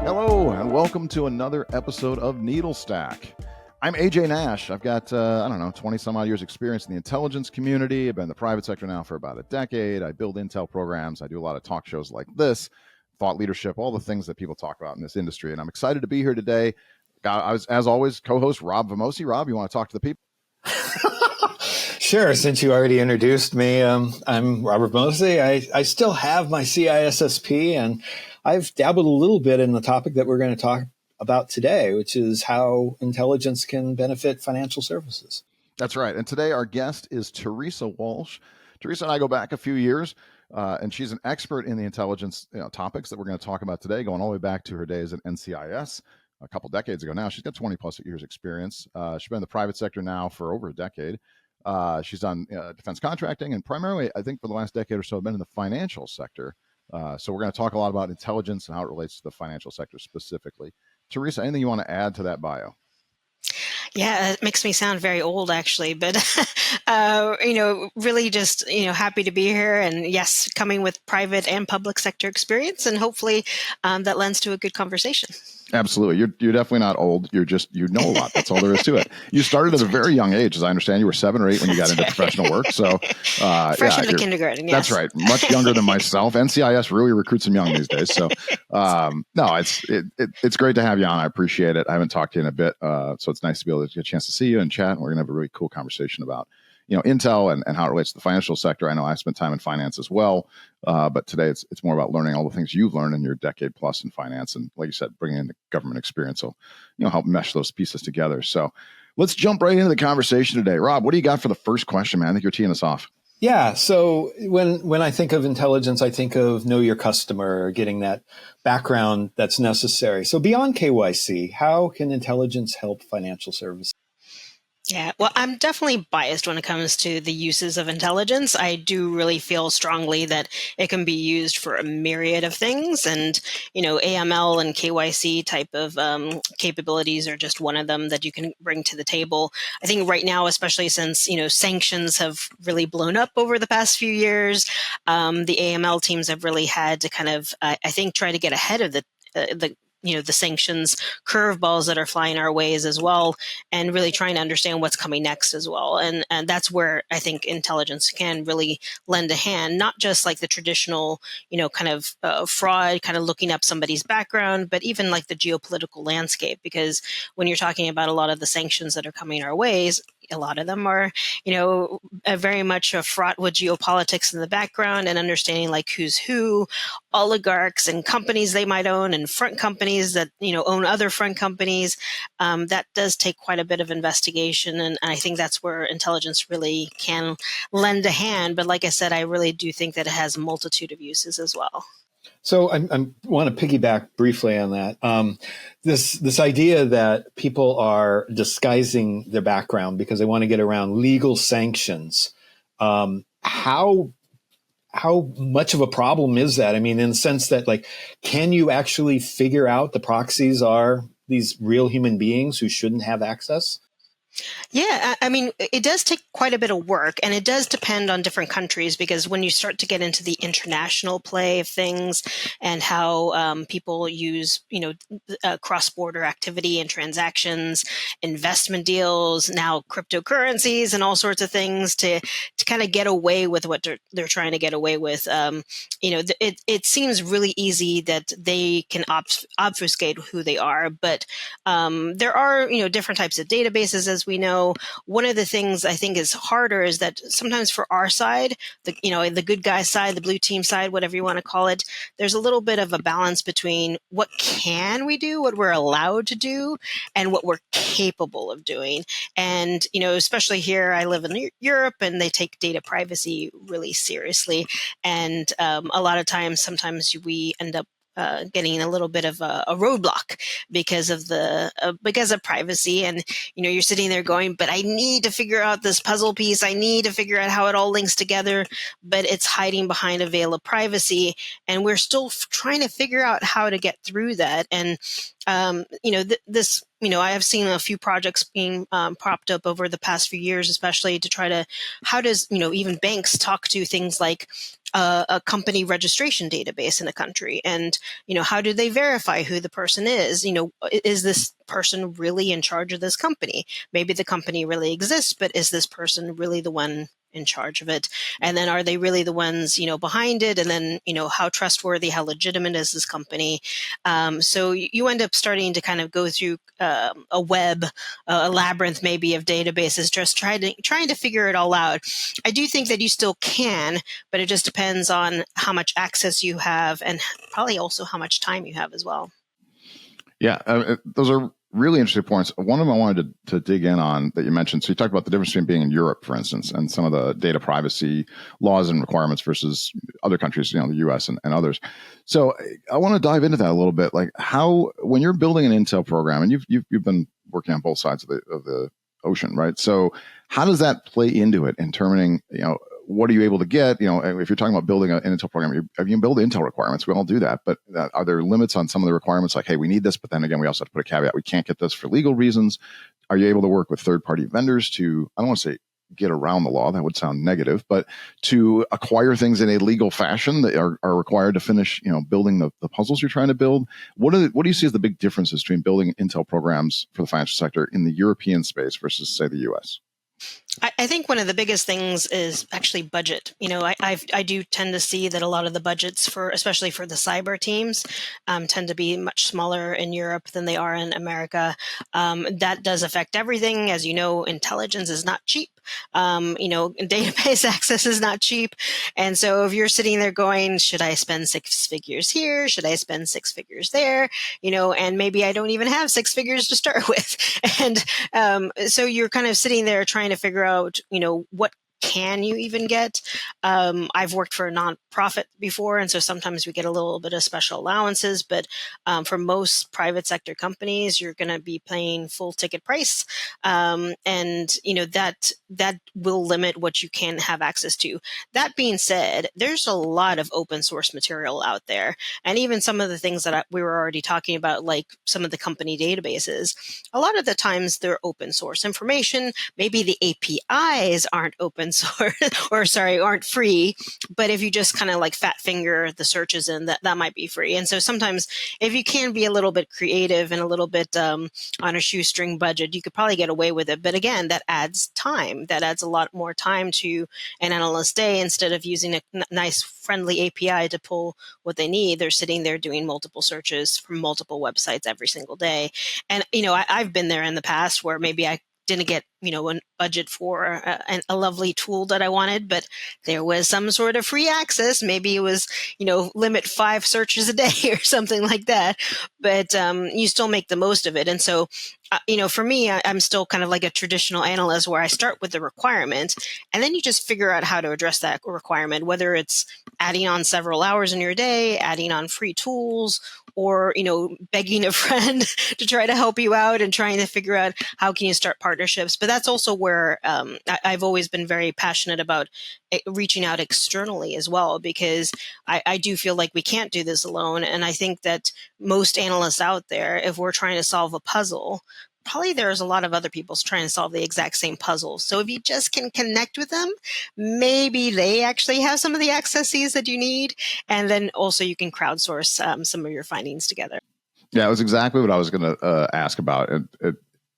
Hello, and welcome to another episode of Needle Stack. I'm AJ Nash. I've got, 20 some odd years experience in the intelligence community. I've been in the private sector now for about a decade. I build intel programs. I do a lot of talk shows like this, thought leadership, all the things that people talk about in this industry. And I'm excited to be here today. I was, as always, co-host Rob Vamosi. Rob, you want to talk to the people? Sure. Since you already introduced me, I'm Robert Mosey. I still have my CISSP, and I've dabbled a little bit in the topic that we're going to talk about today, which is how intelligence can benefit financial services. That's right. And today our guest is Teresa Walsh. Teresa and I go back a few years, and she's an expert in the intelligence topics that we're going to talk about today, going all the way back to her days at NCIS a couple decades ago now. She's got 20 plus years experience. She's been in the private sector now for over a decade. She's done defense contracting, and primarily, I think for the last decade or so, been in the financial sector. So we're going to talk a lot about intelligence and how it relates to the financial sector specifically. Teresa, anything you want to add to that bio? Yeah, it makes me sound very old, actually, but, really just, happy to be here. And yes, coming with private and public sector experience, and hopefully that lends to a good conversation. Absolutely. You're definitely not old. You're just, you know a lot. That's all there is to it. You started at a very young age, as I understand. You were 7 or 8 when you got into professional work. So fresh into kindergarten. Yes. That's right. Much younger than myself. NCIS really recruits them young these days. So no, it's great to have you on. I appreciate it. I haven't talked to you in a bit. So it's nice to be able to get a chance to see you and chat. And we're going to have a really cool conversation about intel and how it relates to the financial sector. I know I spent time in finance as well, but today it's more about learning all the things you've learned in your decade plus in finance, and like you said, bringing in the government experience will help mesh those pieces together. So let's jump right into the conversation today. Rob, what do you got for the first question, man? I think you're teeing us off. Yeah. So when I think of intelligence, I think of know your customer, getting that background that's necessary. So beyond KYC, how can intelligence help financial services? Yeah, well, I'm definitely biased when it comes to the uses of intelligence. I do really feel strongly that it can be used for a myriad of things. And, AML and KYC type of capabilities are just one of them that you can bring to the table. I think right now, especially since, sanctions have really blown up over the past few years, the AML teams have really had to kind of, I think, try to get ahead of the sanctions curveballs that are flying our ways as well, and really trying to understand what's coming next as well. And that's where I think intelligence can really lend a hand, not just like the traditional, fraud, kind of looking up somebody's background, but even like the geopolitical landscape. Because when you're talking about a lot of the sanctions that are coming our ways, a lot of them are, very much fraught with geopolitics in the background, and understanding like who's who, oligarchs and companies they might own, and front companies that, own other front companies. That does take quite a bit of investigation. And I think that's where intelligence really can lend a hand. But like I said, I really do think that it has a multitude of uses as well. So I want to piggyback briefly on that. This idea that people are disguising their background because they want to get around legal sanctions. How much of a problem is that? I mean, in the sense that, like, can you actually figure out the proxies are these real human beings who shouldn't have access? Yeah, I mean, it does take quite a bit of work, and it does depend on different countries, because when you start to get into the international play of things and how people use, cross-border activity and transactions, investment deals, now cryptocurrencies and all sorts of things to kind of get away with what they're trying to get away with, it seems really easy that they can obfuscate who they are, but there are, different types of databases, as we know. One of the things I think is harder is that sometimes for our side, the good guy side, the blue team side, whatever you want to call it, there's a little bit of a balance between what can we do, what we're allowed to do, and what we're capable of doing. And, especially here, I live in Europe, and they take data privacy really seriously. And a lot of times, sometimes we end up getting a little bit of a roadblock because of privacy. And, you're sitting there going, but I need to figure out this puzzle piece. I need to figure out how it all links together, but it's hiding behind a veil of privacy. And we're still trying to figure out how to get through that. And, I have seen a few projects being propped up over the past few years, especially to try to, how does, even banks talk to things like a company registration database in a country, and how do they verify who the person is? Is this person really in charge of this company? Maybe the company really exists, but is this person really the one in charge of it? And then are they really the ones behind it? And then how trustworthy, how legitimate is this company? So you end up starting to kind of go through a web, a labyrinth maybe of databases, just trying to figure it all out. I do think that you still can, but it just depends on how much access you have and probably also how much time you have as well. Yeah, those are really interesting points. One of them I wanted to dig in on that you mentioned. So you talked about the difference between being in Europe, for instance, and some of the data privacy laws and requirements versus other countries, the US and others. So I want to dive into that a little bit. Like how, when you're building an intel program, and you've been working on both sides of the ocean, right? So how does that play into it in determining, what are you able to get? If you're talking about building an Intel program, you can build Intel requirements. We all do that. But are there limits on some of the requirements? Like, hey, we need this, but then again, we also have to put a caveat. We can't get this for legal reasons. Are you able to work with third-party vendors to, I don't want to say get around the law, that would sound negative, but to acquire things in a legal fashion that are required to finish, building the puzzles you're trying to build? What do you see as the big differences between building Intel programs for the financial sector in the European space versus, say, the US? I think one of the biggest things is actually budget. I do tend to see that a lot of the budgets especially for the cyber teams, tend to be much smaller in Europe than they are in America. That does affect everything. As you know, intelligence is not cheap. Database access is not cheap. And so if you're sitting there going, should I spend 6 figures here? Should I spend 6 figures there? And maybe I don't even have 6 figures to start with. And so you're kind of sitting there trying to figure out, what can you even get? I've worked for a nonprofit before, and so sometimes we get a little bit of special allowances, but for most private sector companies, you're going to be paying full ticket price. And, that will limit what you can have access to. That being said, there's a lot of open source material out there. And even some of the things that we were already talking about, like some of the company databases, a lot of the times they're open source information. Maybe the APIs aren't open source aren't free, but if you just kind of like fat finger the searches in, that might be free. And so sometimes if you can be a little bit creative and a little bit on a shoestring budget, you could probably get away with it. But again, that adds time. That adds a lot more time to an analyst day. Instead of using a nice friendly API to pull what they need, they're sitting there doing multiple searches from multiple websites every single day. And I've been there in the past where maybe I didn't get a budget for a lovely tool that I wanted, but there was some sort of free access. Maybe it was limit 5 searches a day or something like that, but you still make the most of it. And so for me, I'm still kind of like a traditional analyst where I start with the requirement and then you just figure out how to address that requirement, whether it's adding on several hours in your day, adding on free tools, or begging a friend to try to help you out and trying to figure out how can you start partnerships. But that's also where I've always been very passionate about reaching out externally as well, because I do feel like we can't do this alone. And I think that most analysts out there, if we're trying to solve a puzzle, probably there's a lot of other people trying to solve the exact same puzzle. So if you just can connect with them, maybe they actually have some of the accesses that you need. And then also you can crowdsource some of your findings together. Yeah, it was exactly what I was going to ask about.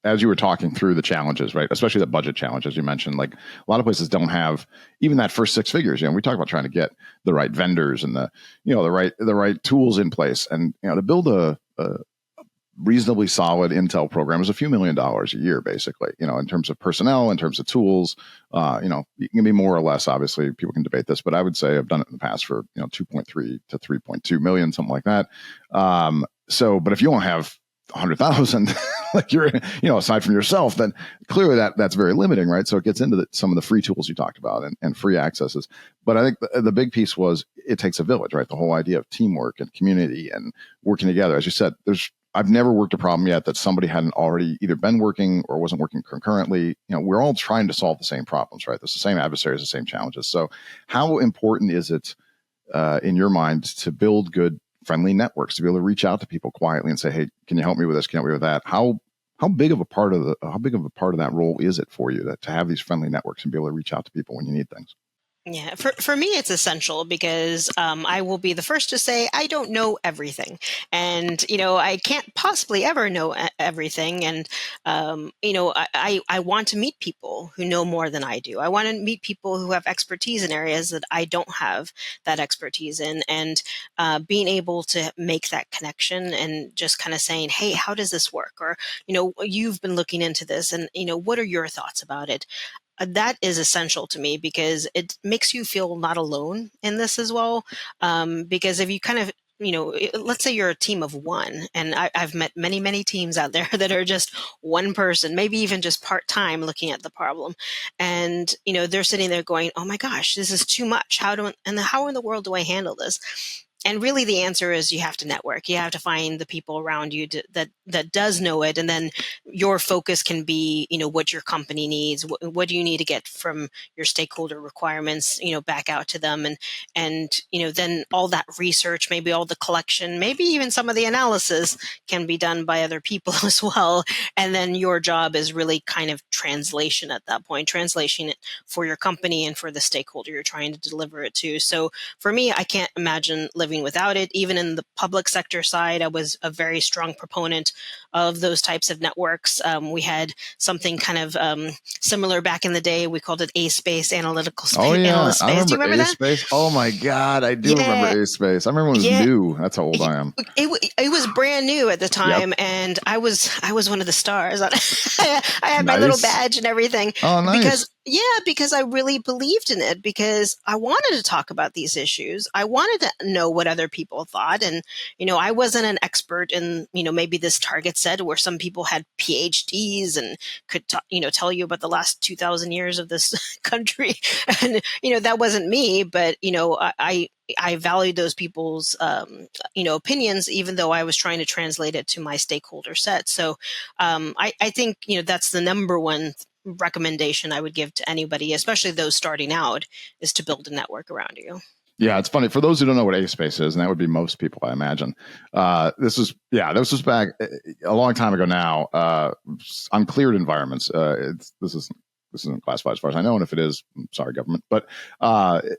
As you were talking through the challenges, right? Especially the budget challenge, as you mentioned, like a lot of places don't have even that first 6 figures. We talk about trying to get the right vendors and the right tools in place, and to build a reasonably solid Intel program is a few $1 million a year, basically, in terms of personnel, in terms of tools. You can be more or less, obviously people can debate this, but I would say I've done it in the past for, 2.3 to 3.2 million, something like that. But if you don't have 100,000, like you're, aside from yourself, then clearly that's very limiting, right? So it gets into some of the free tools you talked about and free accesses. But I think the big piece was it takes a village, right? The whole idea of teamwork and community and working together. As you said, I've never worked a problem yet that somebody hadn't already either been working or wasn't working concurrently. We're all trying to solve the same problems, right? There's the same adversaries, the same challenges. So how important is it in your mind to build good, friendly networks, to be able to reach out to people quietly and say, hey, can you help me with this? Can you help me with that? How big of a part of that role is it for you to have these friendly networks and be able to reach out to people when you need things? Yeah, for me, it's essential because I will be the first to say I don't know everything, and I can't possibly ever know everything. And I want to meet people who know more than I do. I want to meet people who have expertise in areas that I don't have that expertise in, and being able to make that connection and just kind of saying, "Hey, how does this work?" Or you've been looking into this, and what are your thoughts about it? That is essential to me because it makes you feel not alone in this as well. Because if you kind of let's say you're a team of one, and I've met many, many teams out there that are just one person, maybe even just part time looking at the problem. And, they're sitting there going, oh my gosh, this is too much. How in the world do I handle this? And really the answer is you have to network. You have to find the people around you that does know it. And then your focus can be, what your company needs. What do you need to get from your stakeholder requirements, back out to them. And then all that research, maybe all the collection, maybe even some of the analysis can be done by other people as well. And then your job is really kind of translation at that point, translation it for your company and for the stakeholder you're trying to deliver it to. So for me, I can't imagine living without it. Even in the public sector side, I was a very strong proponent of those types of networks. We had something kind of similar back in the day. We called it A-Space, Analytical Space. Oh yeah, Analyst I Space. Do you remember remember that? A-Space. Oh my God, I do remember Yeah, A-Space. I remember when it was yeah. new. That's how old I am. It was brand new at the Yep. time, and I was one of the stars. I had my little Nice. badge and everything Oh, nice. because I really believed in it, because I wanted to talk about these issues. I wanted to know what other people thought, and I wasn't an expert in maybe this target set where some people had PhDs and could tell you about the last 2,000 years of this country, and that wasn't me. But I valued those people's opinions, even though I was trying to translate it to my stakeholder set. So I think that's the number one recommendation I would give to anybody, especially those starting out, is to build a network around you. Yeah, it's funny for those who don't know what A-Space is, and that would be most people, I imagine. This was back a long time ago now, on cleared environments. This isn't classified as far as I know, and if it is, I'm sorry, government. But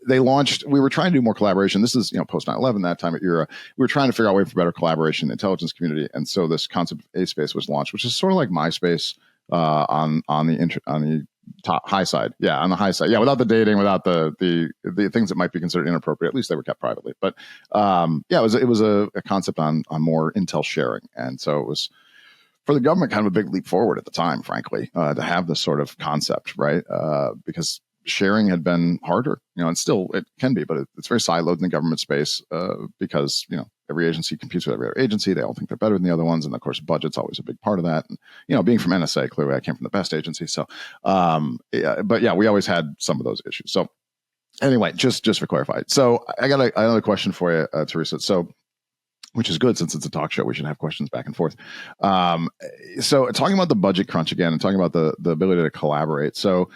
they launched. We were trying to do more collaboration. This is post 9/11, that time of era. We were trying to figure out a way for better collaboration in the intelligence community, and so this concept of A-Space was launched, which is sort of like MySpace on the top high side. Yeah, on the high side. Yeah, without the dating, without the things that might be considered inappropriate. At least they were kept privately. But it was a concept on more intel sharing, and so it was for the government kind of a big leap forward at the time, frankly, to have this sort of concept, right? Because sharing had been harder, and still it can be, but it's very siloed in the government space because every agency competes with every other agency. They all think they're better than the other ones, and of course, budget's always a big part of that. And being from NSA, clearly, I came from the best agency, so we always had some of those issues. So anyway, just for clarify, so I got another question for you, Teresa. So, which is good since it's a talk show. We should have questions back and forth. So talking about the budget crunch again and talking about the ability to collaborate. So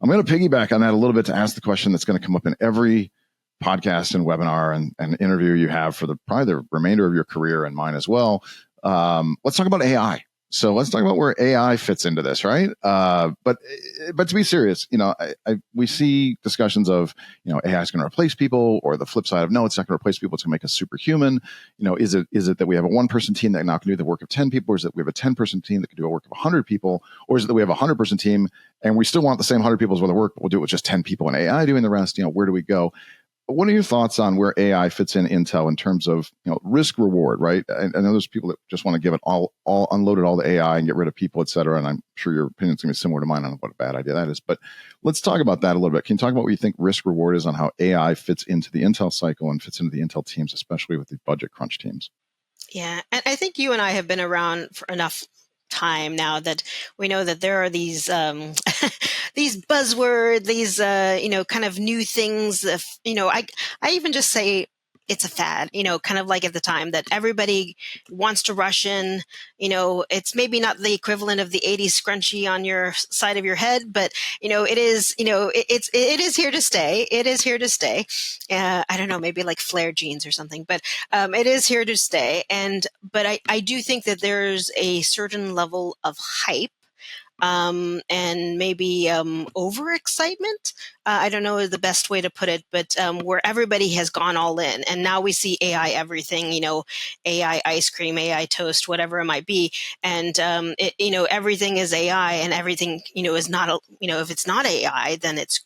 I'm going to piggyback on that a little bit to ask the question that's going to come up in every podcast and webinar and interview you have for probably the remainder of your career and mine as well. Let's talk about AI. So let's talk about where AI fits into this, right? But to be serious, we see discussions of, AI is going to replace people, or the flip side of no, it's not going to replace people. It's going to make us superhuman. Is it that we have a 1-person team that now can do the work of 10 people, or is it we have a 10-person team that can do a work of 100 people, or is it that we have a 100-person team and we still want the same 100 people as well to work, but we'll do it with just 10 people and AI doing the rest? Where do we go? What are your thoughts on where AI fits in Intel in terms of risk reward, right? I know there's people that just want to give it all unload it all to AI and get rid of people, et cetera. And I'm sure your opinion's going to be similar to mine on what a bad idea that is. But let's talk about that a little bit. Can you talk about what you think risk reward is on how AI fits into the Intel cycle and fits into the Intel teams, especially with the budget crunch teams? Yeah, and I think you and I have been around for enough time now that we know that there are these these buzzwords, these kind of new things. I even just say it's a fad, kind of like at the time that everybody wants to rush in. It's maybe not the equivalent of the 80s scrunchie on your side of your head, but it is. It is here to stay. It is here to stay. I don't know, maybe like flare jeans or something, but it is here to stay. But I do think that there's a certain level of hype and maybe overexcitement. I don't know the best way to put it, but where everybody has gone all in, and now we see AI everything, AI ice cream, AI toast, whatever it might be, and everything is AI, and everything is not if it's not AI, then it's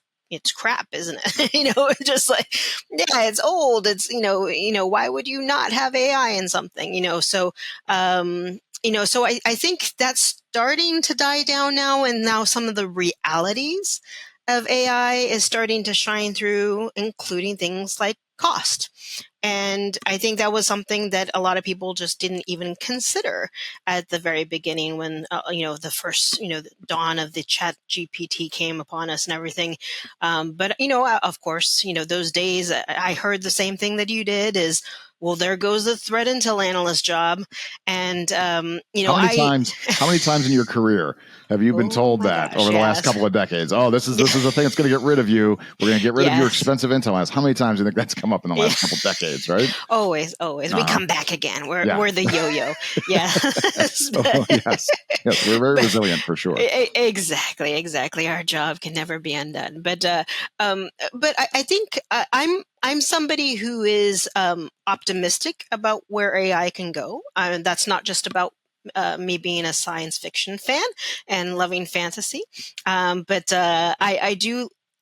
crap, isn't it? Just like, yeah, it's old. It's why would you not have AI in something? So I think that's starting to die down now, and now some of the realities of AI is starting to shine through, including things like cost. And I think that was something that a lot of people just didn't even consider at the very beginning when, the first, the dawn of the chat GPT came upon us and everything. But, of course, those days I heard the same thing that you did is, well, there goes the threat intel analyst job. And, how many times in your career have you been told that over the last couple of decades? Oh, this is the thing that's going to get rid of you. We're going to get rid of your expensive intel analyst. How many times do you think that's come up in the last couple of decades, right? Always. We come back again. We're the yo-yo. Yeah. Yes, we're very resilient for sure. Exactly. Our job can never be undone. But I think I'm somebody who is optimistic about where AI can go. That's not just about me being a science fiction fan and loving fantasy, but I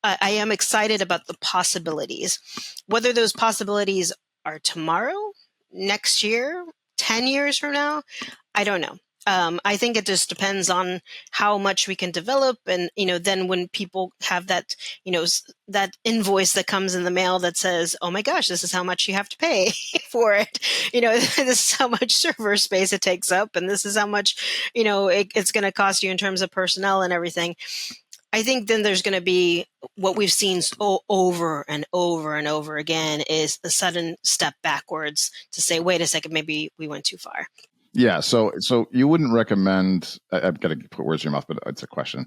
am excited about the possibilities. Whether those possibilities are tomorrow, next year, 10 years from now, I don't know. I think it just depends on how much we can develop. And, then when people have that, that invoice that comes in the mail that says, oh my gosh, this is how much you have to pay for it. This is how much server space it takes up. And this is how much, it's going to cost you in terms of personnel and everything. I think then there's going to be what we've seen over and over and over again is a sudden step backwards to say, wait a second, maybe we went too far. Yeah. So you wouldn't recommend, I've got to put words in your mouth, but it's a question.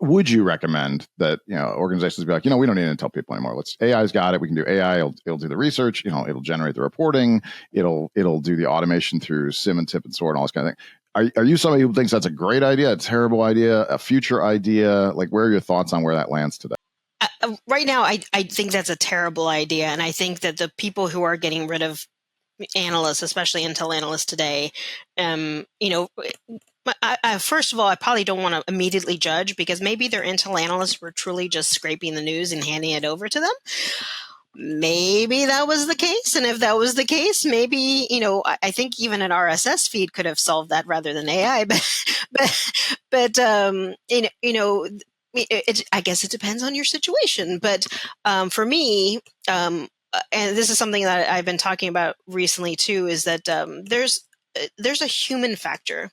Would you recommend that, organizations be like, we don't need to tell people anymore. AI's got it. We can do AI. It'll do the research, it'll generate the reporting. It'll do the automation through sim and tip and sort and all this kind of thing. Are you somebody who thinks that's a great idea, a terrible idea, a future idea? Like, where are your thoughts on where that lands today? Right now, I think that's a terrible idea. And I think that the people who are getting rid of analysts, especially intel analysts today, first of all, I probably don't want to immediately judge because maybe their intel analysts were truly just scraping the news and handing it over to them. Maybe that was the case. And if that was the case, maybe, I think even an RSS feed could have solved that rather than AI. But I guess it depends on your situation. But for me, and this is something that I've been talking about recently too, is that there's a human factor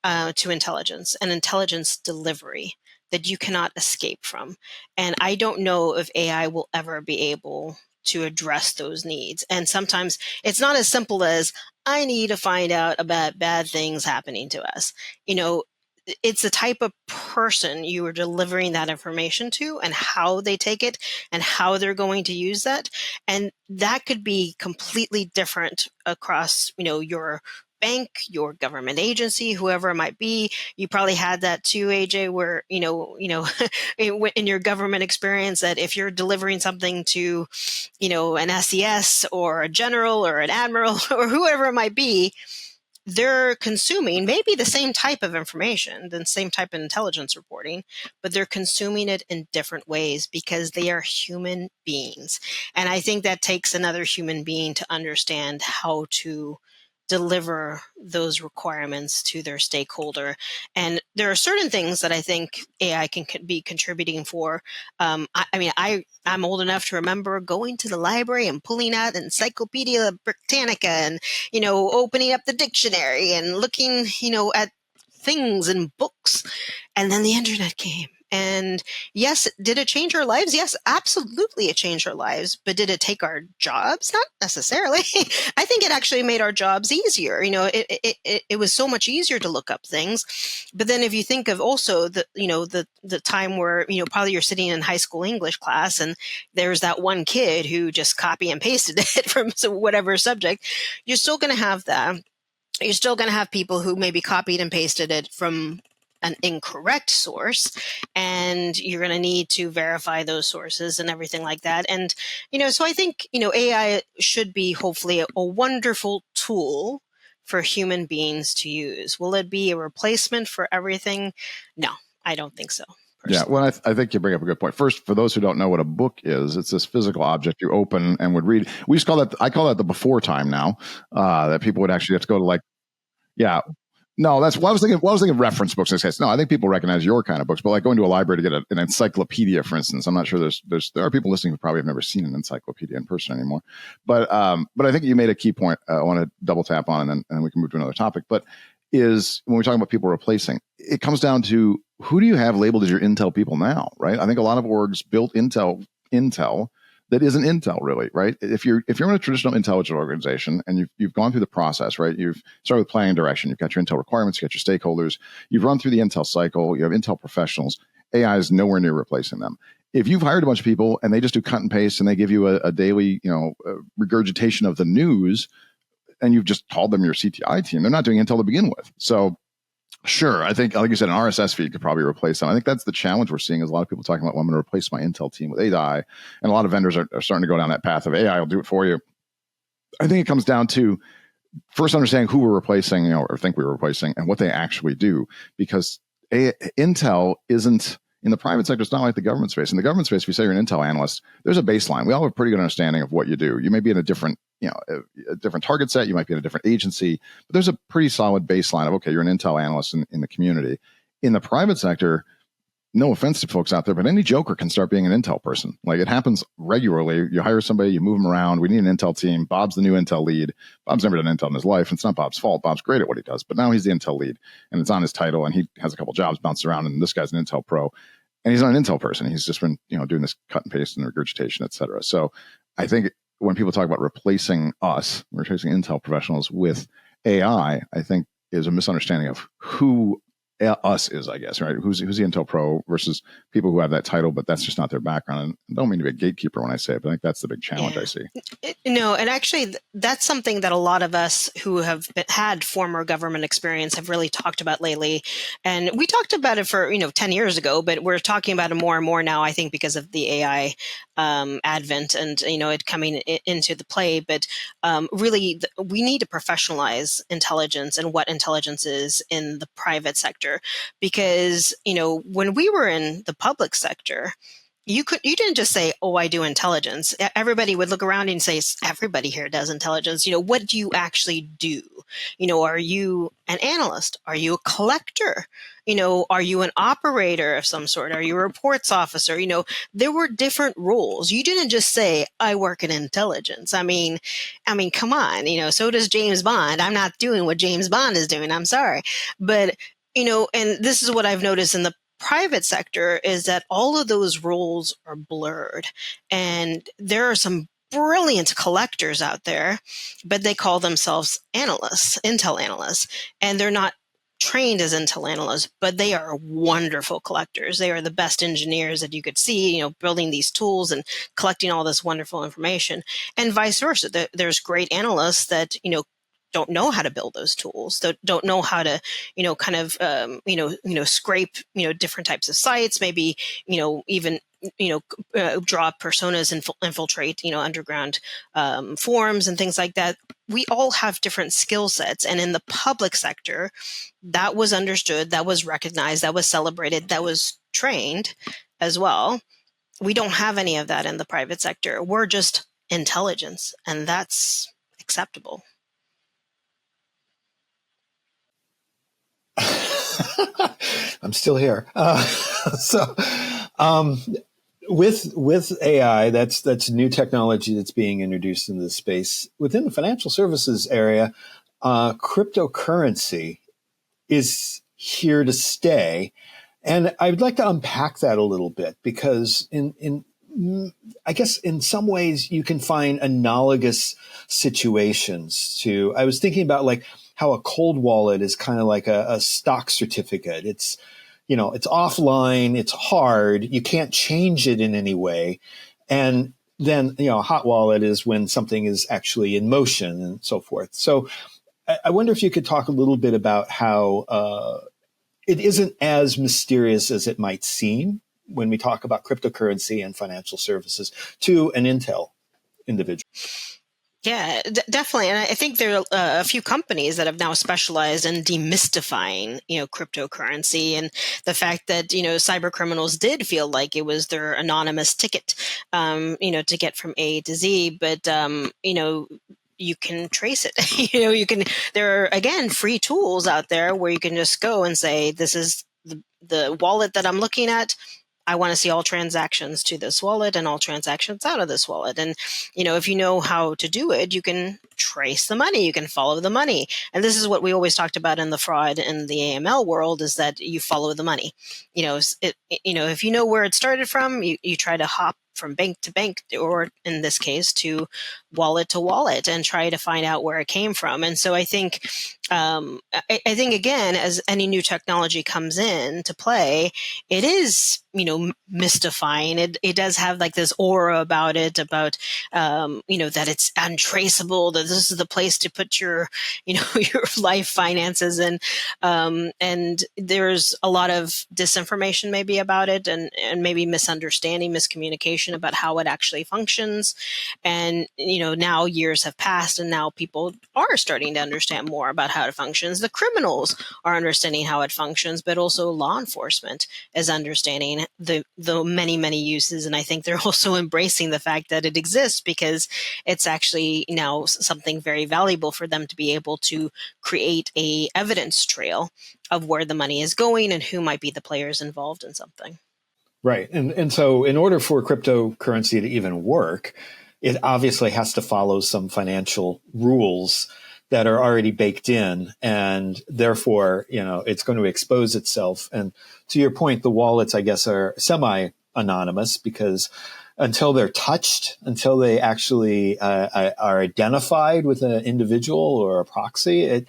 to intelligence and intelligence delivery that you cannot escape from. And I don't know if AI will ever be able to address those needs. And sometimes it's not as simple as, I need to find out about bad things happening to us. It's the type of person you are delivering that information to and how they take it and how they're going to use that. And that could be completely different across, your bank, your government agency, whoever it might be. You probably had that too, AJ, where, in your government experience, that if you're delivering something to, an SES or a general or an admiral or whoever it might be, they're consuming maybe the same type of information, the same type of intelligence reporting, but they're consuming it in different ways because they are human beings. And I think that takes another human being to understand how to deliver those requirements to their stakeholder. And there are certain things that I think AI can be contributing for. I'm old enough to remember going to the library and pulling out Encyclopedia Britannica and, opening up the dictionary and looking, at things and books. And then the internet came. And yes, did it change our lives? Yes, absolutely it changed our lives. But did it take our jobs? Not necessarily. I think it actually made our jobs easier. It was so much easier to look up things. But then if you think of also the time where, probably you're sitting in high school English class and there's that one kid who just copy and pasted it from whatever subject, you're still going to have that. You're still going to have people who maybe copied and pasted it from an incorrect source, and you're going to need to verify those sources and everything like that. And, so I think, AI should be hopefully a wonderful tool for human beings to use. Will it be a replacement for everything? No, I don't think so. Yeah, well, I think you bring up a good point. First, for those who don't know what a book is, it's this physical object you open and would read. We used to call that, I call that the before time now, that people would actually have to go to yeah. No, that's what I was thinking. Well, I was thinking reference books in this case. No, I think people recognize your kind of books, but like going to a library to get an encyclopedia, for instance. I'm not sure there are people listening who probably have never seen an encyclopedia in person anymore. But I think you made a key point. I want to double tap on, and then we can move to another topic. But is when we're talking about people replacing, it comes down to who do you have labeled as your Intel people now, right? I think a lot of orgs built Intel that isn't Intel really, right? If you're in a traditional intelligence organization and you've gone through the process, right? You've started with planning direction, you've got your Intel requirements, you've got your stakeholders, you've run through the Intel cycle, you have Intel professionals. AI is nowhere near replacing them. If you've hired a bunch of people and they just do cut and paste and they give you a daily, regurgitation of the news, and you've just called them your CTI team, they're not doing Intel to begin with. So sure, I think, like you said, an RSS feed could probably replace them. I think that's the challenge we're seeing is a lot of people talking about, well, I'm going to replace my Intel team with AI. And a lot of vendors are starting to go down that path of AI will do it for you. I think it comes down to first understanding who we're replacing, or think we're replacing, and what they actually do. Because Intel isn't, in the private sector, it's not like the government space. In the government space, if you say you're an Intel analyst, there's a baseline. We all have a pretty good understanding of what you do. You may be in a different, a different target set. You might be in a different agency, but there's a pretty solid baseline of, okay, you're an Intel analyst in the community. In the private sector, no offense to folks out there, but any joker can start being an Intel person. Like, it happens regularly. You hire somebody, you move them around. We need an Intel team. Bob's the new Intel lead. Bob's never done Intel in his life. It's not Bob's fault. Bob's great at what he does, but now he's the Intel lead and it's on his title and he has a couple jobs bounced around and this guy's an Intel pro. And he's not an Intel person. He's just been, doing this cut and paste and regurgitation, et cetera. So I think when people talk about replacing replacing Intel professionals with AI, I think is a misunderstanding of who us is, I guess, right? Who's the Intel pro versus people who have that title, but that's just not their background. And I don't mean to be a gatekeeper when I say it, but I think that's the big challenge I see. No, and actually that's something that a lot of us who have had former government experience have really talked about lately. And we talked about it for, 10 years ago, but we're talking about it more and more now, I think, because of the AI advent and, it coming into the play. But really, we need to professionalize intelligence and what intelligence is in the private sector. Because, when we were in the public sector, you didn't just say, oh, I do intelligence. Everybody would look around and say, everybody here does intelligence. What do you actually do? Are you an analyst? Are you a collector? Are you an operator of some sort? Are you a reports officer? There were different roles. You didn't just say, I work in intelligence. I mean, come on, so does James Bond. I'm not doing what James Bond is doing. I'm sorry. But and this is what I've noticed in the private sector is that all of those roles are blurred. And there are some brilliant collectors out there, but they call themselves analysts, Intel analysts, and they're not trained as Intel analysts, but they are wonderful collectors. They are the best engineers that you could see, building these tools and collecting all this wonderful information, and vice versa. There's great analysts that, don't know how to build those tools, don't know how to, scrape, different types of sites, maybe, even, draw personas and infiltrate, underground forums and things like that. We all have different skill sets. And in the public sector, that was understood, that was recognized, that was celebrated, that was trained as well. We don't have any of that in the private sector. We're just intelligence, and that's acceptable. I'm still here. With AI, that's new technology that's being introduced in this space. Within the financial services area, cryptocurrency is here to stay. And I'd like to unpack that a little bit because I guess in some ways you can find analogous situations to, I was thinking about like how a cold wallet is kind of like a stock certificate. It's, it's offline, it's hard, you can't change it in any way. And then, a hot wallet is when something is actually in motion and so forth. So I wonder if you could talk a little bit about how it isn't as mysterious as it might seem when we talk about cryptocurrency and financial services to an Intel individual. Yeah, definitely. And I think there are a few companies that have now specialized in demystifying, cryptocurrency, and the fact that, cyber criminals did feel like it was their anonymous ticket, to get from A to Z. But, you can trace it. There are, again, free tools out there where you can just go and say, this is the wallet that I'm looking at. I want to see all transactions to this wallet and all transactions out of this wallet. And, if you know how to do it, you can trace the money, you can follow the money. And this is what we always talked about in the fraud and the AML world, is that you follow the money. If you know where it started from, you try to hop from bank to bank, or in this case, to wallet, and try to find out where it came from. And so I think, again, as any new technology comes in to play, it is, mystifying. It does have like this aura about it, about, that it's untraceable, that this is the place to put your, your life finances in. And there's a lot of disinformation maybe about it, and maybe misunderstanding, miscommunication about how it actually functions. And, now years have passed, and now people are starting to understand more about how it functions. The criminals are understanding how it functions, but also law enforcement is understanding the many, many uses. And I think they're also embracing the fact that it exists, because it's actually now something very valuable for them to be able to create a evidence trail of where the money is going and who might be the players involved in something. Right. And so in order for cryptocurrency to even work, it obviously has to follow some financial rules that are already baked in, and therefore, it's going to expose itself. And to your point, the wallets, I guess, are semi-anonymous, because until they're touched, until they actually are identified with an individual or a proxy,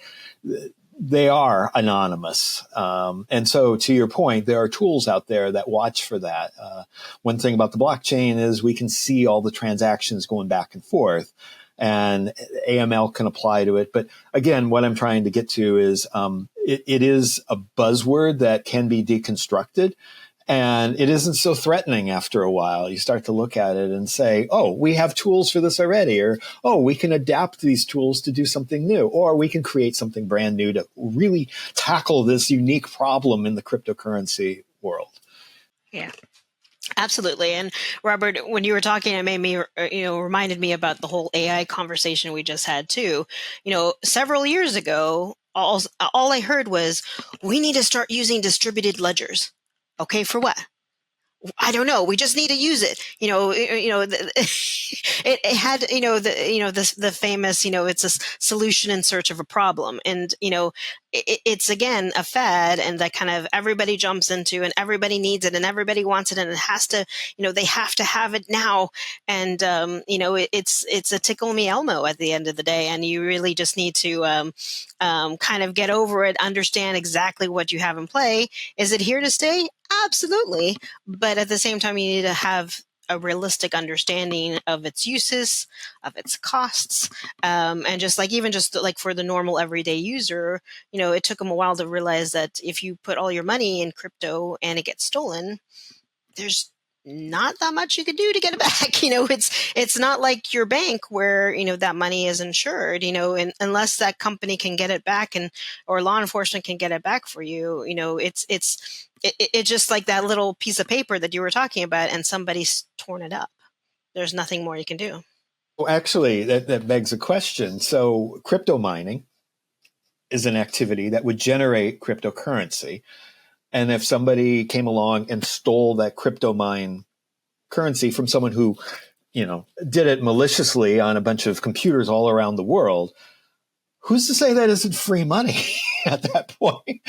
they are anonymous. And so to your point, there are tools out there that watch for that. One thing about the blockchain is we can see all the transactions going back and forth, and AML can apply to it. But again, what I'm trying to get to is it is a buzzword that can be deconstructed. And it isn't so threatening after a while. You start to look at it and say, oh, we have tools for this already. Or, oh, we can adapt these tools to do something new. Or we can create something brand new to really tackle this unique problem in the cryptocurrency world. Yeah. Absolutely. And Robert, when you were talking, it made me, reminded me about the whole AI conversation we just had too. Several years ago, all I heard was, we need to start using distributed ledgers. Okay, for what? I don't know. We just need to use it. It had, the famous, it's a solution in search of a problem. And, it's again, a fad, and that kind of everybody jumps into, and everybody needs it, and everybody wants it, and it has to, they have to have it now. And, it's a tickle me Elmo at the end of the day. And you really just need to, kind of get over it, understand exactly what you have in play. Is it here to stay? Absolutely. But at the same time, you need to have a realistic understanding of its uses, of its costs. And just like for the normal everyday user, it took them a while to realize that if you put all your money in crypto and it gets stolen, there's not that much you could do to get it back. It's not like your bank where, that money is insured, and unless that company can get it back, or law enforcement can get it back for you, it's just like that little piece of paper that you were talking about, and somebody's torn it up. There's nothing more you can do. Well, actually, that begs a question. So crypto mining is an activity that would generate cryptocurrency. And if somebody came along and stole that crypto mine currency from someone who, did it maliciously on a bunch of computers all around the world, who's to say that isn't free money at that point?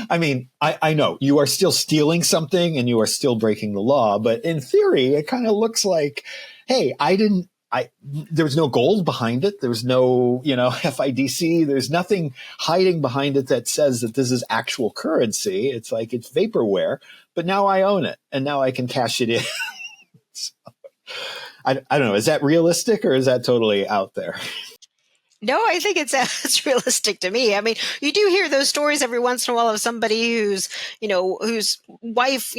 I mean, I know you are still stealing something and you are still breaking the law, but in theory, it kind of looks like, hey, there's no gold behind it. There's no, FIDC. There's nothing hiding behind it that says that this is actual currency. It's like it's vaporware, but now I own it and now I can cash it in. So, I don't know. Is that realistic or is that totally out there? No, I think it's realistic to me. I mean, you do hear those stories every once in a while of somebody whose wife,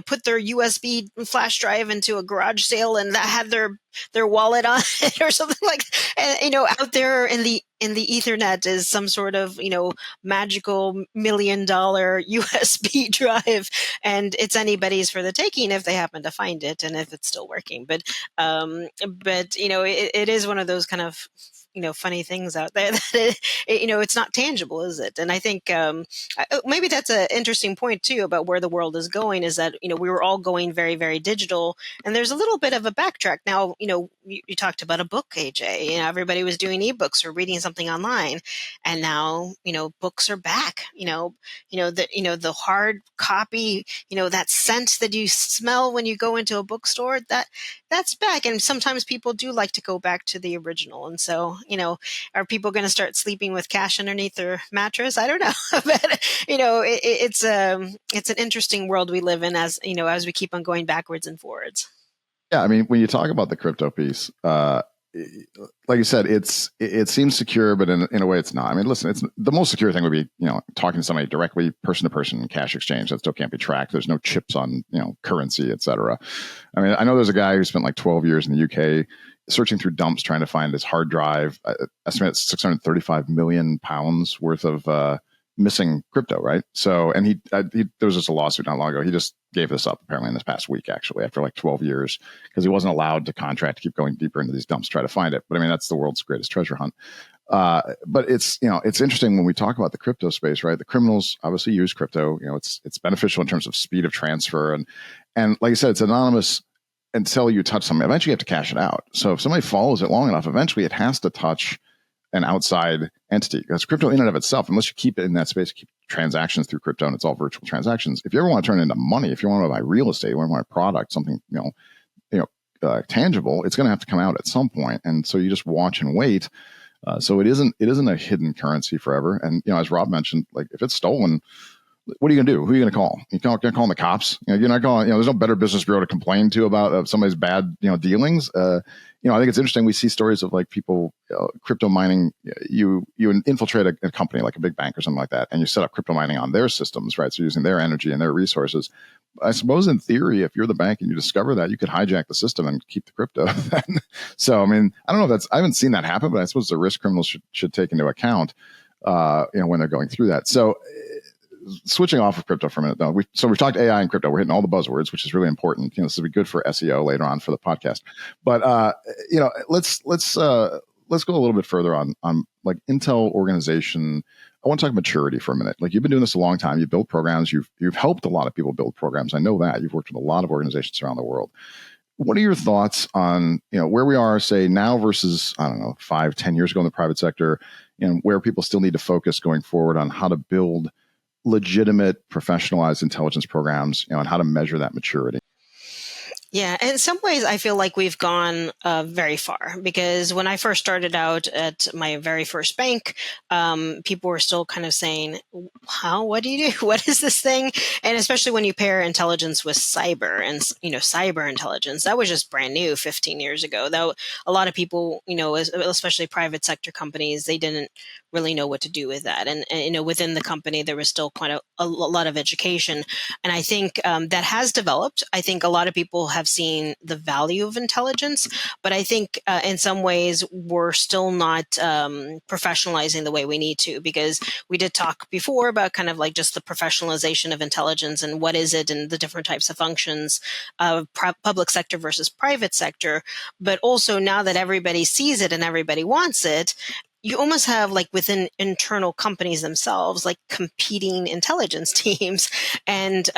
put their USB flash drive into a garage sale and that had their wallet on it or something like that. And, out there in the Ethernet is some sort of, magical $1 million USB drive, and it's anybody's for the taking if they happen to find it and if it's still working. But it is one of those kind of funny things out there that it's not tangible, is it? And I think maybe that's an interesting point too about where the world is going, is that we were all going very, very digital, and there's a little bit of a backtrack now. You talked about a book, AJ. Everybody was doing ebooks or reading something online, and now books are back. The hard copy, that scent that you smell when you go into a bookstore, that's back. And sometimes people do like to go back to the original. And so, are people going to start sleeping with cash underneath their mattress? I don't know. But, it's an interesting world we live in as we keep on going backwards and forwards. Yeah. I mean, when you talk about the crypto piece, like you said, it seems secure, but in a way it's not. I mean, listen, it's the most secure thing would be, talking to somebody directly, person to person, cash exchange. That still can't be tracked. There's no chips on, currency, et cetera. I mean, I know there's a guy who spent like 12 years in the UK searching through dumps trying to find his hard drive. I estimate 635 million pounds worth of missing crypto, right? So, and he there was just a lawsuit not long ago. He just gave this up apparently in this past week, actually, after like 12 years, because he wasn't allowed to contract to keep going deeper into these dumps to try to find it. But I mean, that's the world's greatest treasure hunt. But it's interesting when we talk about the crypto space, right? The criminals obviously use crypto. It's beneficial in terms of speed of transfer, and like I said, it's anonymous until you touch something. Eventually, you have to cash it out. So if somebody follows it long enough, eventually it has to touch an outside entity, because crypto in and of itself, unless you keep it in that space, keep transactions through crypto and it's all virtual transactions. If you ever want to turn it into money, if you want to buy real estate, you want to buy a product, something, tangible, it's going to have to come out at some point. And so you just watch and wait. So it isn't a hidden currency forever. And, as Rob mentioned, like if it's stolen, what are you going to do? Who are you going to call? You're not calling the cops. You're not calling, there's no Better Business Bureau to complain to about somebody's bad, dealings. I think it's interesting. We see stories of like people, crypto mining. You infiltrate a company like a big bank or something like that, and you set up crypto mining on their systems, right? So using their energy and their resources. I suppose in theory, if you're the bank and you discover that, you could hijack the system and keep the crypto. So, I mean, I don't know if I haven't seen that happen, but I suppose the risk criminals should take into account, when they're going through that. So, switching off of crypto for a minute, though, we've talked AI and crypto. We're hitting all the buzzwords, which is really important. This will be good for SEO later on for the podcast. But let's go a little bit further on like Intel organization. I want to talk maturity for a minute. Like, you've been doing this a long time. You build programs. You've helped a lot of people build programs. I know that you've worked with a lot of organizations around the world. What are your thoughts on where we are, say, now versus, I don't know, 5-10 years ago in the private sector, and where people still need to focus going forward on how to build legitimate professionalized intelligence programs, and how to measure that maturity? Yeah, in some ways, I feel like we've gone very far, because when I first started out at my very first bank, people were still kind of saying, "How? What do you do? What is this thing?" And especially when you pair intelligence with cyber and cyber intelligence, that was just brand new 15 years ago. Though a lot of people, especially private sector companies, they didn't really know what to do with that, and within the company there was still quite a lot of education, and I think that has developed. I think a lot of people have seen the value of intelligence, but I think in some ways we're still not professionalizing the way we need to, because we did talk before about kind of like just the professionalization of intelligence and what is it and the different types of functions of public sector versus private sector. But also, now that everybody sees it and everybody wants it, you almost have, like, within internal companies themselves, like competing intelligence teams, and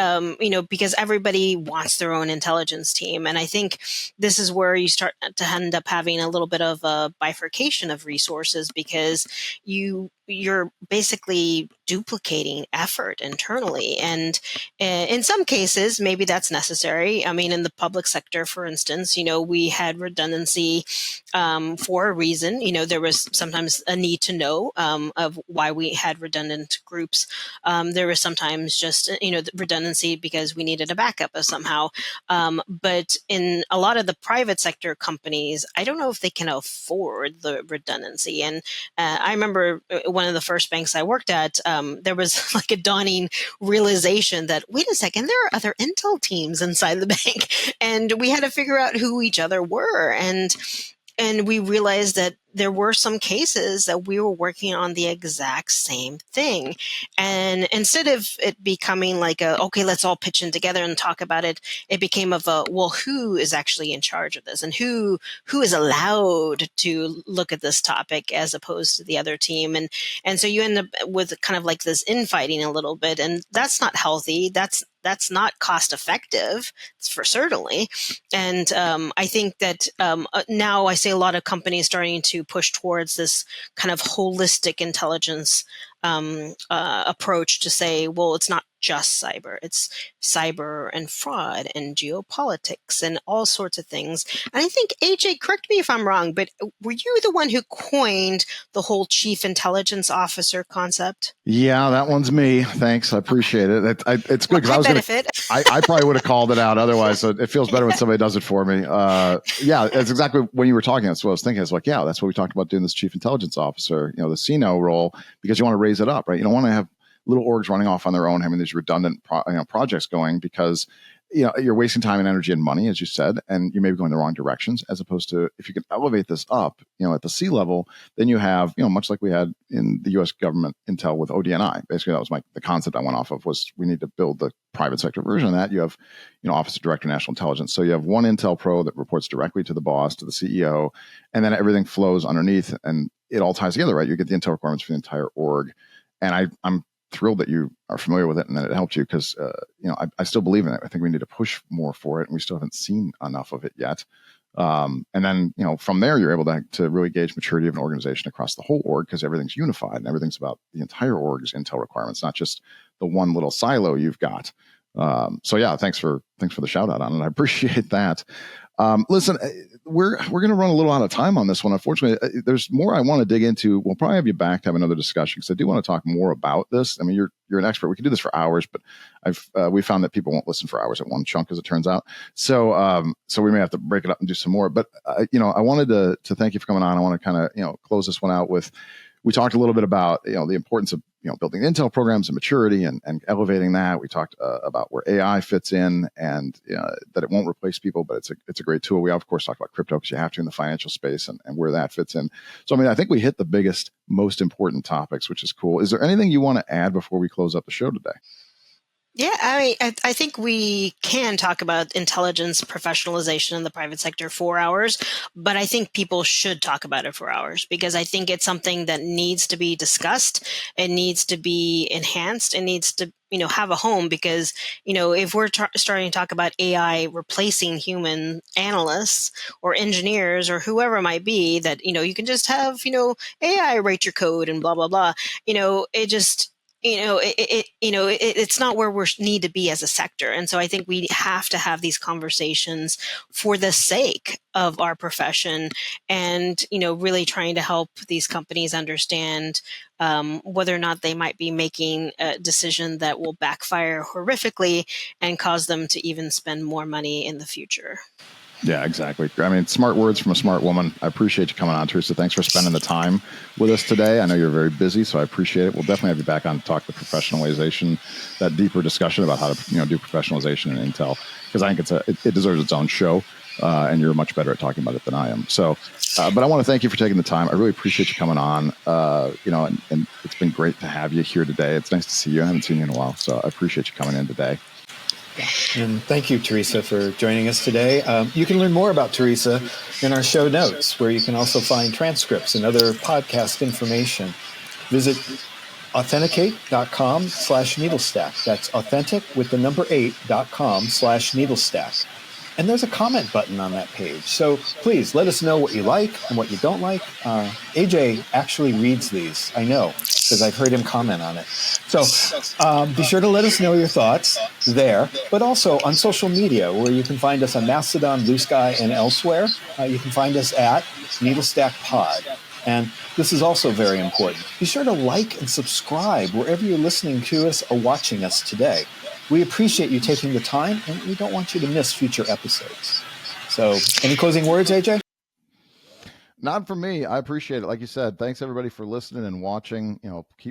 because everybody wants their own intelligence team. And I think this is where you start to end up having a little bit of a bifurcation of resources, because you you're basically duplicating effort internally. And in some cases, maybe that's necessary. I mean, in the public sector, for instance, we had redundancy for a reason. There was sometimes a need to know of why we had redundant groups. There was sometimes just, the redundancy because we needed a backup of somehow. But in a lot of the private sector companies, I don't know if they can afford the redundancy. And I remember one of the first banks I worked at, there was like a dawning realization that, wait a second, there are other Intel teams inside the bank. And we had to figure out who each other were. And we realized that there were some cases that we were working on the exact same thing. And instead of it becoming like okay, let's all pitch in together and talk about it, it became well, who is actually in charge of this, and who is allowed to look at this topic as opposed to the other team. And so you end up with kind of like this infighting a little bit, and that's not healthy. That's not cost effective, for certainly. And I think that now I see a lot of companies starting to push towards this kind of holistic intelligence approach to say, well, it's not just cyber, it's cyber and fraud and geopolitics and all sorts of things. And I think, AJ, correct me if I'm wrong, but were you the one who coined the whole chief intelligence officer concept? Yeah, that one's me. Thanks. I appreciate it. It's good because I probably would have called it out otherwise. So it feels better when somebody does it for me. Yeah, that's exactly when you were talking. That's what I was thinking. It's like, yeah, that's what we talked about doing this chief intelligence officer, the CINO role, because you want to raise it up, right? You don't want to have little orgs running off on their own, having these redundant projects going, because you're wasting time and energy and money, as you said, and you may be going the wrong directions. As opposed to, if you can elevate this up, at the C level, then you have, much like we had in the U.S. government intel with ODNI. Basically, that was the concept I went off of, was we need to build the private sector version of that. You have, Office of Director of National Intelligence. So you have one Intel Pro that reports directly to the boss, to the CEO, and then everything flows underneath, and it all ties together, right? You get the intel requirements for the entire org, and I'm thrilled that you are familiar with it and that it helped you, because I still believe in it. I think we need to push more for it, and we still haven't seen enough of it yet. And then from there, you're able to really gauge maturity of an organization across the whole org, because everything's unified and everything's about the entire org's intel requirements, not just the one little silo you've got. So yeah, thanks for the shout out on it. I appreciate that. Listen, we're going to run a little out of time on this one. Unfortunately, there's more I want to dig into. We'll probably have you back to have another discussion, because I do want to talk more about this. I mean, you're an expert. We could do this for hours, but we found that people won't listen for hours at one chunk, as it turns out. So we may have to break it up and do some more. But I wanted to thank you for coming on. I want to kind of close this one out with. We talked a little bit about the importance of building intel programs and maturity and elevating that. We talked about where AI fits in, and that it won't replace people, but it's a great tool. We of course talked about crypto, because you have to in the financial space, and where that fits in. So I think we hit the biggest, most important topics, which is cool. Is there anything you want to add before we close up the show today? Yeah, I think we can talk about intelligence professionalization in the private sector for hours, but I think people should talk about it for hours, because I think it's something that needs to be discussed. It needs to be enhanced. It needs to have a home, because if we're starting to talk about AI replacing human analysts or engineers or whoever it might be, that you can just have AI write your code and blah blah blah. It just it's not where we need to be as a sector. And so I think we have to have these conversations for the sake of our profession, and, really trying to help these companies understand whether or not they might be making a decision that will backfire horrifically and cause them to even spend more money in the future. Yeah, exactly. Smart words from a smart woman. I appreciate you coming on, Teresa. Thanks for spending the time with us today. I know you're very busy, so I appreciate it. We'll definitely have you back on to talk the professionalization, that deeper discussion about how to do professionalization in Intel, because I think it deserves its own show, and you're much better at talking about it than I am. So, but I want to thank you for taking the time. I really appreciate you coming on. And it's been great to have you here today. It's nice to see you. I haven't seen you in a while, so I appreciate you coming in today. And thank you, Teresa, for joining us today. You can learn more about Teresa in our show notes, where you can also find transcripts and other podcast information. Visit authenticate.com/needlestack. That's authentic with the number 8.com/needlestack. And there's a comment button on that page. So please let us know what you like and what you don't like. AJ actually reads these, I know. because I've heard him comment on it. So be sure to let us know your thoughts there, but also on social media, where you can find us on Mastodon, Blue Sky, and elsewhere. You can find us at Needlestack Pod. And this is also very important. Be sure to like and subscribe wherever you're listening to us or watching us today. We appreciate you taking the time, and we don't want you to miss future episodes. So, any closing words, AJ? Not for me. I appreciate it. Like you said, thanks everybody for listening and watching.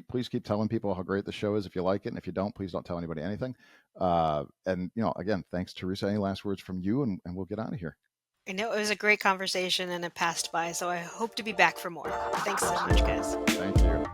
Please keep telling people how great the show is if you like it, and if you don't, please don't tell anybody anything. And again, thanks, Teresa. Any last words from you, and we'll get out of here. I know it was a great conversation and it passed by, so I hope to be back for more. Thanks so much, guys. Thank you.